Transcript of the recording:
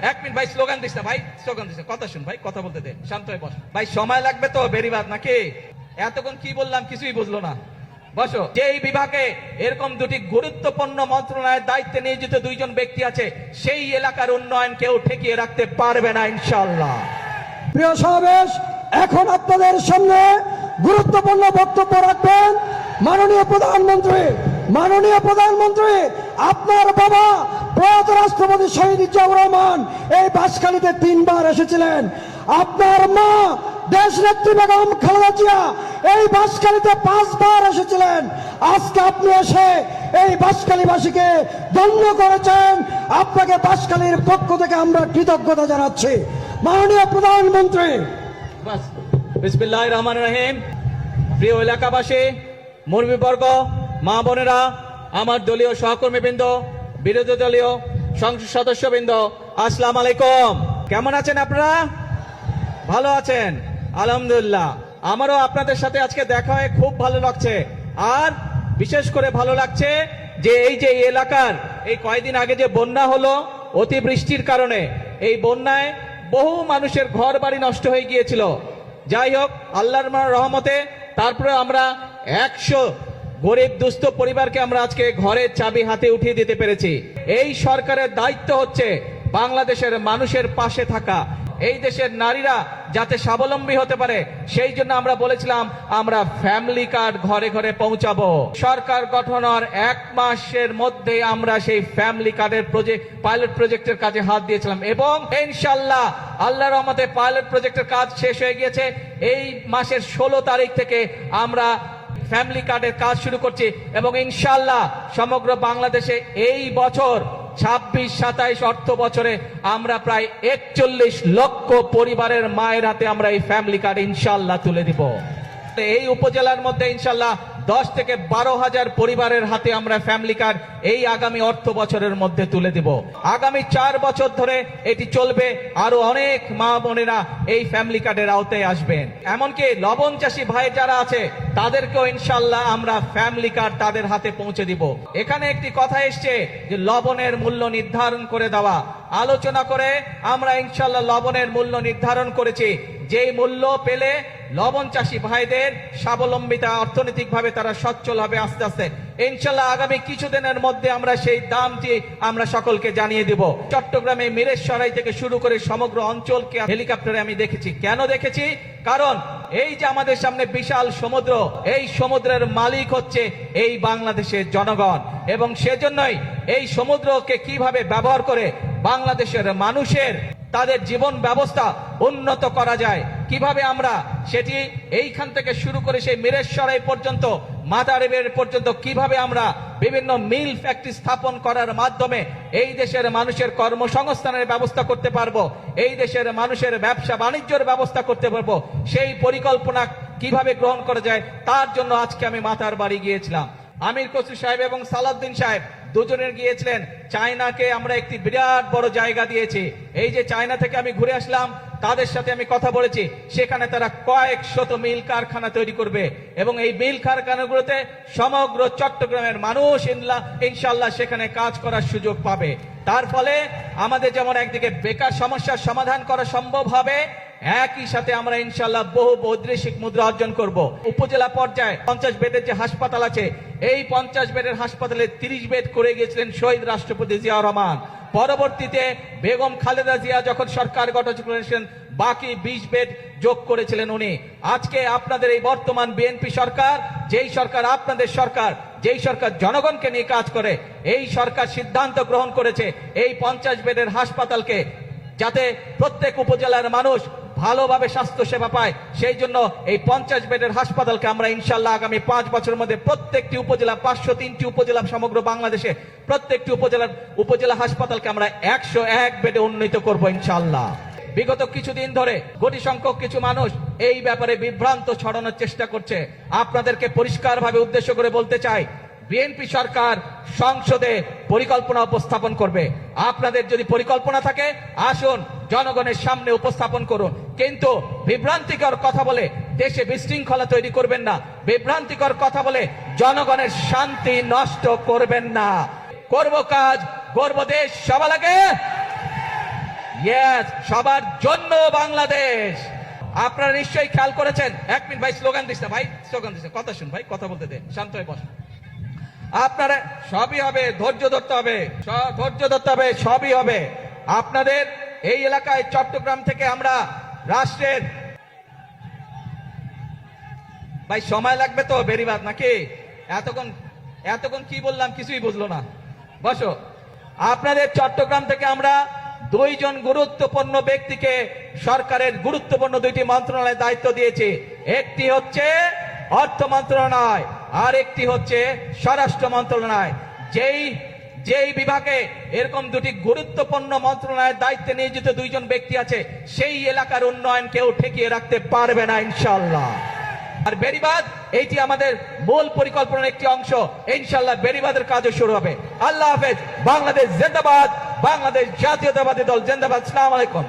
এক মিনিট ভাই, slogan this না ভাই, স্লোগান দিস না, কথা শুন ভাই, কথা বলতে দে, শান্ত হয়ে বস ভাই, সময় লাগবে তো বেরিবাদ নাকি? এতক্ষণ কি বললাম কিছুই বুঝলো না। বসো। যেই বিভাগে এরকম দুটি গুরুত্বপূর্ণ মন্ত্রণালয়ের দায়িত্বে নিয়োজিত দুইজন ব্যক্তি আছে, সেই এলাকার উন্নয়ন কেউ ঠেকিয়ে রাখতে পারবে না ইনশাআল্লাহ। প্রিয় সমাবেশ, এখন আপনাদের সামনে গুরুত্বপূর্ণ বক্তব্য রাখবেন মাননীয় প্রধানমন্ত্রী। মাননীয় প্রধানমন্ত্রী, আপনার বাবা প্রয়াত রাষ্ট্রপতি শহীদ জিয়াউর রহমান এই বাঁশখালীতে 3 বার এসেছিলেন। আপনার মা দেশনেত্রী বেগম খালেদা জিয়া এই বাঁশখালীতে 5 বার এসেছিলেন। আজকে আপনি এসে এই বাঁশখালীবাসীকে ধন্য করেছেন, আপনাকে বাঁশখালীর পক্ষ থেকে আমরা কৃতজ্ঞতা জানাচ্ছি মাননীয় প্রধানমন্ত্রী। বিসমিল্লাহির রহমানির রহিম। প্রিয় এলাকাবাসী, মুরব্বীবর্গ, মা বোনেরা, আমার দলীয় সহকর্মীবৃন্দ, বিরোধী দলীয় সংসদ সদস্যবৃন্দ, আসসালামু আলাইকুম। কেমন আছেন আপনারা? ভালো আছেন? আলহামদুলিল্লাহ। আমারও আপনাদের সাথে আজকে দেখা হয়ে খুব ভালো লাগছে। আর বিশেষ করে ভালো লাগছে যে এই যে এলাকার এই কয়েকদিন আগে যে বন্যা হলো অতিবৃষ্টির কারণে, এই বন্যায় বহু মানুষের ঘর বাড়ি নষ্ট হয়ে গিয়েছিল। যাই হোক, আল্লাহর রহমতে তারপরে আমরা 100 গরিব দুস্থ পরিবারকে আমরা আজকে ঘরের চাবি হাতে উঠিয়ে দিতে পেরেছি। এই সরকারের দায়িত্ব হচ্ছে বাংলাদেশের মানুষের পাশে থাকা, এই দেশের নারীরা যাতে স্বাবলম্বী হতে পারে, সেই জন্য আমরা বলেছিলাম আমরা ফ্যামিলি কার্ড ঘরে ঘরে পৌঁছাবো। সরকার গঠনের 1 মাসের মধ্যে আমরা সেই ফ্যামিলি কার্ডের পাইলট প্রজেক্টের কাজে হাত দিয়েছিলাম এবং ইনশাআল্লাহ আল্লাহর রহমতে পাইলট প্রজেক্টের কাজ শেষ হয়ে গিয়েছে। এই মাসের 16 তারিখ থেকে আমরা ফ্যামিলি কার্ডের কাজ শুরু করছি এবং ইনশাআল্লাহ সমগ্র বাংলাদেশে এই বছর 26-27 অর্থ বছরে আমরা প্রায় 41 লক্ষ পরিবারের মায়ের হাতে আমরা এই ফ্যামিলি কার্ড ইনশাআল্লাহ তুলে দিব। এই উপজেলার মধ্যে ইনশাআল্লাহ 10 থেকে 12 হাজার পরিবারের হাতে আমরা ফ্যামিলি কার্ড এই আগামী অর্থ বছরের মধ্যে তুলে দিব। আগামী 4 বছর ধরে এটি চলবে। আরো অনেক মা বোনেরা এই ফ্যামিলি কার্ডের আওতায় আসবেন। এমনকি লবণ চাষী ভাই যারা আছে তাদেরকেও ইনশাআল্লাহ আমরা ফ্যামিলি কার্ড তাদের হাতে পৌঁছে দিব। এখানে একটি কথা এসছে যে লবণের মূল্য নির্ধারণ করে দেওয়া। আলোচনা করে আমরা ইনশাআল্লাহ লবণের মূল্য নির্ধারণ করেছি, যেই মূল্য পেলে লবণ চাষী ভাইদের স্বাবলম্বিতা, অর্থনৈতিকভাবে তারা সচ্ছল হবে আস্তে আস্তে। ইনশাআল্লাহ আগামী কিছুদিনের মধ্যে আমরা সেই দামটি আমরা সকলকে জানিয়ে দেব। চট্টগ্রামে মিরেশরাই থেকে শুরু করে সমগ্র অঞ্চলকে হেলিকপ্টারে আমি দেখেছি। কেন দেখেছি? কারণ এই যে আমাদের সামনে বিশাল সমুদ্র, এই সমুদ্রের মালিক হচ্ছে এই বাংলাদেশের জনগণ এবং সেজন্যই এই সমুদ্রকে কিভাবে ব্যবহার করে বাংলাদেশের মানুষের তাদের জীবন ব্যবস্থা উন্নত করা যায়, কিভাবে আমরা সেটি এইখান থেকে শুরু করে সেই মিরেশরাই পর্যন্ত, মাদারীপুর পর্যন্ত কিভাবে আমরা বিভিন্ন মিল ফ্যাক্টরি স্থাপন করার মাধ্যমে এই দেশের মানুষের কর্মসংস্থানের ব্যবস্থা করতে পারবো, এই দেশের মানুষের ব্যবসা বাণিজ্যের ব্যবস্থা করতে পারবো, সেই পরিকল্পনা কিভাবে গ্রহণ করা যায় তার জন্য আজকে আমি মাতার বাড়ি গিয়েছিলাম। আমির খসরু সাহেব এবং সালাউদ্দিন সাহেব দুজনের গিয়েছিলেন। চায়নাকে আমরা একটি বিরাট বড় জায়গা দিয়েছি। এই যে চায়না থেকে আমি ঘুরে আসলাম, তাদের সাথে আমি কথা বলেছি, সেখানে তারা কয়েক শত মিল কারখানা তৈরি করবে এবং এই মিল কারখানাগুলোতে সমগ্র চট্টগ্রামের মানুষ ইনশাআল্লাহ সেখানে কাজ করার সুযোগ পাবে। তার ফলে আমাদের যেমন একদিকে বেকার সমস্যার সমাধান করা সম্ভব হবে, একই সাথে আমরা ইনশাআল্লাহ বহু বৈদেশিক মুদ্রা অর্জন করব। উপজেলা পর্যায়ে 50 বেডের যে হাসপাতাল আছে, এই 50 বেডের হাসপাতালে 30 বেড করে গিয়েছিলেন শহীদ রাষ্ট্রপতি জিয়াউর রহমান। পরবর্তীতে বেগম খালেদা জিয়া যখন সরকার গঠন করেছেন, বাকি 20 বেড যোগ করেছিলেন উনি। আজকে আপনাদের এই বর্তমান বিএনপি সরকার, যেই সরকার আপনাদের সরকার, যেই সরকার জনগণকে নিয়ে কাজ করে, এই সরকার সিদ্ধান্ত গ্রহণ করেছে এই 50 বেডের হাসপাতালকে যাতে প্রত্যেক উপজেলার মানুষ ভালোভাবে স্বাস্থ্য সেবা পায়, সেই জন্য এই 50 বেডের হাসপাতালকে আমরা ইনশাআল্লাহ আগামী 5 বছরের মধ্যে প্রত্যেকটি উপজেলা, 503টি উপজেলা সমগ্র বাংলাদেশে প্রত্যেকটি উপজেলা হাসপাতালকে আমরা 101 বেডে উন্নীত করব ইনশাআল্লাহ। বিগত কিছুদিন ধরে কোটি সংখ্যক কিছু মানুষ এই ব্যাপারে বিভ্রান্ত ছড়ানোর চেষ্টা করছে। আপনাদেরকে পরিষ্কারভাবে উদ্দেশ্য করে বলতে চাই, বিএনপি সরকার সংসদে পরিকল্পনা উপস্থাপন করবে। আপনাদের যদি পরিকল্পনা থাকে আসুন জনগণের সামনে উপস্থাপন করুন, কিন্তু বিভ্রান্তিকর কথা বলে দেশে বিশৃঙ্খলা তৈরি করবেন না, বিভ্রান্তিকর কথা বলে জনগণের শান্তি নষ্ট করবেন না। করব কাজ, গর্ব দেশ সবার আগে, ইয়েস, সবার জন্য বাংলাদেশ। আপনারা নিশ্চয়ই খেয়াল করেছেন। 1 মিনিট ভাই, স্লোগান দিস না ভাই, স্লোগান দিস না, কথা শুন ভাই, কথা বলতে দে, শান্ত হয়ে বস। আপনারা সবই হবে, ধৈর্য ধরতে হবে, ধৈর্য ধরতে হবে, সবই হবে। আপনাদের এই এলাকায় চট্টগ্রাম থেকে আমরা রাষ্ট্রের, ভাই সময় লাগবে তো বেরিবাদ নাকি? এতক্ষণ কি বললাম কিছুই বুঝলো না। বসো। আপনাদের চট্টগ্রাম থেকে আমরা 2 জন গুরুত্বপূর্ণ ব্যক্তিকে সরকারের গুরুত্বপূর্ণ 2টি মন্ত্রণালয়ের দায়িত্ব দিয়েছে। একটি হচ্ছে অর্থ মন্ত্রণালয়, আর একটি হচ্ছে স্বরাষ্ট্র মন্ত্রণালয়। যেই বিভাগে এরকম 2টি গুরুত্বপূর্ণ মন্ত্রণালয়ের দায়িত্বে নিয়োজিত 2 জন ব্যক্তি আছে, সেই এলাকার উন্নয়ন কেউ ঠেকিয়ে রাখতে পারবে না ইনশাআল্লাহ। আর বেড়িবাঁধ এইটি আমাদের মূল পরিকল্পনার একটি অংশ। ইনশাআল্লাহ বেড়িবাঁধের কাজও শুরু হবে। আল্লাহ হাফেজ। বাংলাদেশ জিন্দাবাদ। বাংলাদেশ জাতীয়তাবাদী দল জিন্দাবাদ। আসসালামু আলাইকুম।